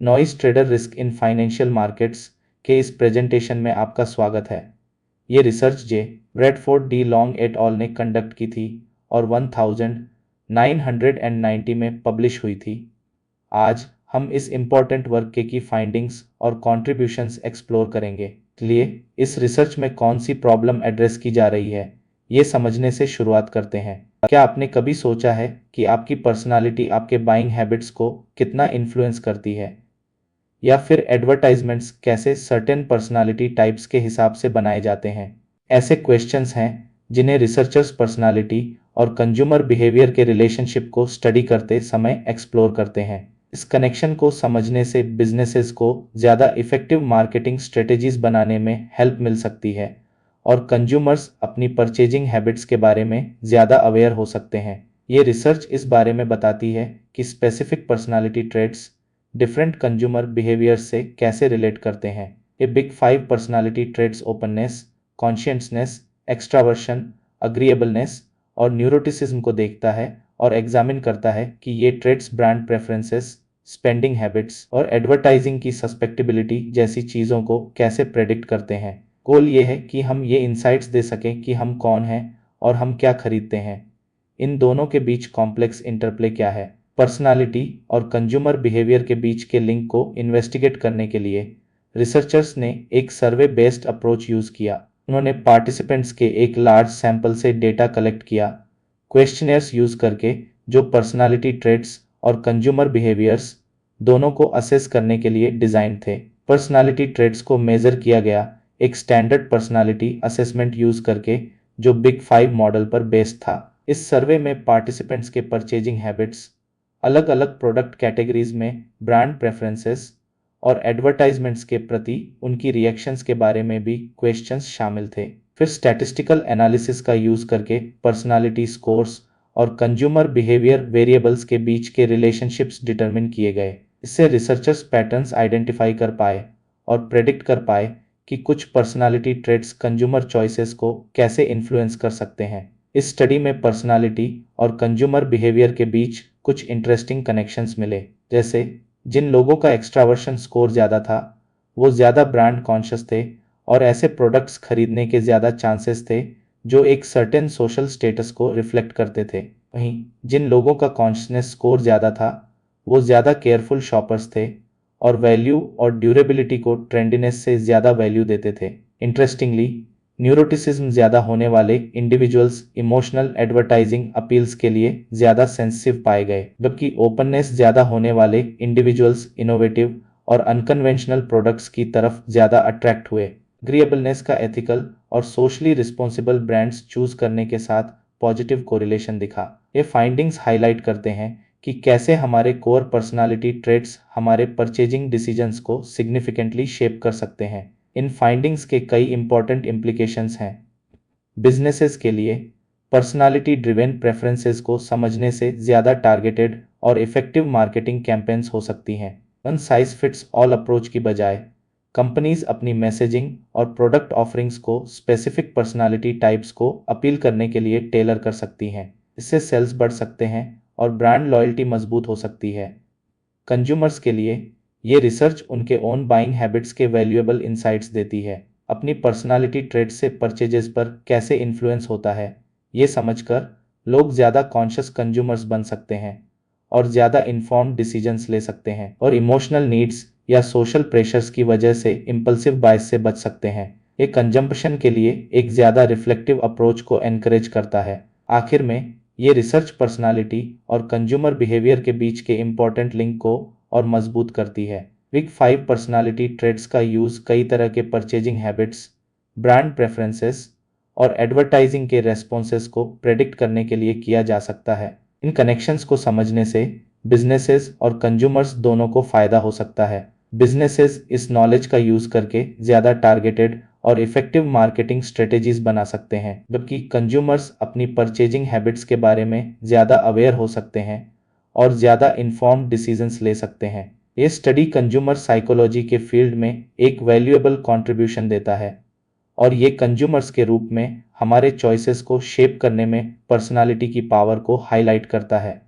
Noise trader risk in financial markets के इस presentation में आपका स्वागत है। ये research J Bradford D long at all ने कंडक्ट की थी और 1990 में पब्लिश हुई थी। आज हम इस इम्पोर्टेंट वर्क के की फाइंडिंग्स और कॉन्ट्रीब्यूशंस एक्सप्लोर करेंगे। इसलिए इस रिसर्च में कौन सी प्रॉब्लम एड्रेस की जा रही है, ये समझने से शुरुआत करते हैं। क्या आपने कभी सोचा है कि आपकी पर्सनालिटी आपके बाइंग हैबिट्स को कितना इन्फ्लुएंस करती है, या फिर एडवर्टाइजमेंट्स कैसे सर्टेन पर्सनालिटी टाइप्स के हिसाब से बनाए जाते हैं? ऐसे क्वेश्चंस हैं जिन्हें रिसर्चर्स पर्सनालिटी और कंज्यूमर बिहेवियर के रिलेशनशिप को स्टडी करते समय एक्सप्लोर करते हैं। इस कनेक्शन को समझने से बिजनेसेस को ज़्यादा इफेक्टिव मार्केटिंग स्ट्रेटेजीज बनाने में हेल्प मिल सकती है और कंज्यूमर्स अपनी परचेजिंग हैबिट्स के बारे में ज़्यादा अवेयर हो सकते हैं। ये रिसर्च इस बारे में बताती है कि specific personality traits different consumer behaviours से कैसे रिलेट करते हैं। ये big 5 personality traits openness, conscientiousness, extraversion, agreeableness और न्यूरोटिसिज्म को देखता है और एग्जामिन करता है कि ये traits brand preferences, spending habits और एडवर्टाइजिंग की सस्पेक्टेबिलिटी जैसी चीज़ों को कैसे प्रेडिक्ट करते हैं। गोल ये है कि हम ये इंसाइट्स दे सकें कि हम कौन हैं और हम क्या खरीदते हैं। इन दोनों के बीच कॉम्प्लेक्स इंटरप्ले क्या है। पर्सनालिटी और कंज्यूमर बिहेवियर के बीच के लिंक को इन्वेस्टिगेट करने के लिए रिसर्चर्स ने एक सर्वे बेस्ड अप्रोच यूज़ किया। उन्होंने पार्टिसिपेंट्स के एक लार्ज सैंपल से डेटा कलेक्ट किया, क्वेश्चनर्स यूज़ करके, जो पर्सनालिटी ट्रेट्स और कंज्यूमर बिहेवियर्स दोनों को असेस करने के लिए डिज़ाइन थे। पर्सनालिटी ट्रेट्स को मेज़र किया गया एक स्टैंडर्ड पर्सनालिटी असेसमेंट यूज़ करके, जो बिग 5 मॉडल पर बेस्ड था। इस सर्वे में पार्टिसिपेंट्स के परचेजिंग हैबिट्स, अलग अलग प्रोडक्ट कैटेगरीज में ब्रांड प्रेफरेंसेस और एडवर्टाइजमेंट्स के प्रति उनकी रिएक्शंस के बारे में भी क्वेश्चंस शामिल थे। फिर स्टैटिस्टिकल एनालिसिस का यूज़ करके पर्सनालिटी स्कोर्स और कंज्यूमर बिहेवियर वेरिएबल्स के बीच के रिलेशनशिप्स डिटरमिन किए गए। इससे रिसर्चर्स पैटर्न्स आइडेंटिफाई कर पाए और प्रेडिक्ट कर पाए कि कुछ पर्सनालिटी ट्रेट्स कंज्यूमर चॉइसेस को कैसे इन्फ्लुएंस कर सकते हैं। इस स्टडी में पर्सनालिटी और कंज्यूमर बिहेवियर के बीच कुछ इंटरेस्टिंग कनेक्शंस मिले, जैसे जिन लोगों का एक्स्ट्रावर्शन स्कोर ज़्यादा था वो ज़्यादा ब्रांड कॉन्शियस थे और ऐसे प्रोडक्ट्स खरीदने के ज़्यादा चांसेस थे जो एक सर्टेन सोशल स्टेटस को रिफ्लेक्ट करते थे। वहीं जिन लोगों का कॉन्शियसनेस स्कोर ज़्यादा था वो ज़्यादा केयरफुल शॉपर्स थे और वैल्यू और ड्यूरेबिलिटी को ट्रेंडीनेस से ज़्यादा वैल्यू देते थे। इंटरेस्टिंगली, न्यूरोटिसिज्म ज़्यादा होने वाले इंडिविजुअल्स इमोशनल एडवर्टाइजिंग अपील्स के लिए ज़्यादा सेंसिटिव पाए गए, जबकि ओपननेस ज़्यादा होने वाले इंडिविजुअल्स इनोवेटिव और अनकन्वेंशनल प्रोडक्ट्स की तरफ ज़्यादा अट्रैक्ट हुए। एग्रीएबलनेस का एथिकल और सोशली रिस्पॉन्सिबल ब्रांड्स चूज करने के साथ पॉजिटिव कोरिलेशन दिखा। ये फाइंडिंग्स हाईलाइट करते हैं कि कैसे हमारे कोर पर्सनालिटी ट्रेट्स हमारे परचेजिंग डिसीजंस को सिग्निफिकेंटली शेप कर सकते हैं। इन फाइंडिंग्स के कई इंपॉर्टेंट इम्प्लीकेशंस हैं। बिजनेसेस के लिए पर्सनालिटी ड्रिवेन प्रेफरेंसेस को समझने से ज़्यादा टारगेटेड और इफेक्टिव मार्केटिंग कैंपेन्स हो सकती हैं। One size fits all approach की बजाय कंपनीज अपनी मैसेजिंग और प्रोडक्ट ऑफरिंग्स को स्पेसिफिक पर्सनालिटी टाइप्स को अपील करने के लिए टेलर कर सकती हैं। इससे सेल्स बढ़ सकते हैं और ब्रांड लॉयल्टी मजबूत हो सकती है। कंज्यूमर्स के लिए ये रिसर्च उनके ओन बाइंग हैबिट्स के वैल्यूएबल इंसाइट्स देती है। अपनी पर्सनालिटी ट्रेट से परचेजेस पर कैसे इन्फ्लुएंस होता है, ये समझकर लोग ज़्यादा कॉन्शियस कंज्यूमर्स बन सकते हैं और ज़्यादा इन्फॉर्म्ड डिसीजंस ले सकते हैं और इमोशनल नीड्स या सोशल प्रेशर्स की वजह से इम्पल्सिव बायस से बच सकते हैं। ये कंजम्पशन के लिए एक ज़्यादा रिफ्लेक्टिव अप्रोच को एनकरेज करता है। आखिर में ये रिसर्च पर्सनालिटी और कंज्यूमर बिहेवियर के बीच के इम्पॉर्टेंट लिंक को और मजबूत करती है। बिग 5 पर्सनालिटी ट्रेट्स का यूज़ कई तरह के परचेजिंग हैबिट्स, ब्रांड प्रेफरेंसेस और एडवर्टाइजिंग के रेस्पॉन्सेस को प्रेडिक्ट करने के लिए किया जा सकता है। इन कनेक्शंस को समझने से बिजनेसेस और कंज्यूमर्स दोनों को फ़ायदा हो सकता है। बिजनेसेस इस नॉलेज का यूज़ करके ज़्यादा टारगेटेड और इफेक्टिव मार्केटिंग स्ट्रेटेजीज बना सकते हैं, जबकि कंज्यूमर्स अपनी परचेजिंग हैबिट्स के बारे में ज़्यादा अवेयर हो सकते हैं और ज़्यादा इन्फॉर्म्ड डिसीजंस ले सकते हैं। ये स्टडी कंज्यूमर साइकोलॉजी के फील्ड में एक वैल्यूएबल कंट्रीब्यूशन देता है और ये कंज्यूमर्स के रूप में हमारे चॉइसेस को शेप करने में पर्सनालिटी की पावर को हाईलाइट करता है।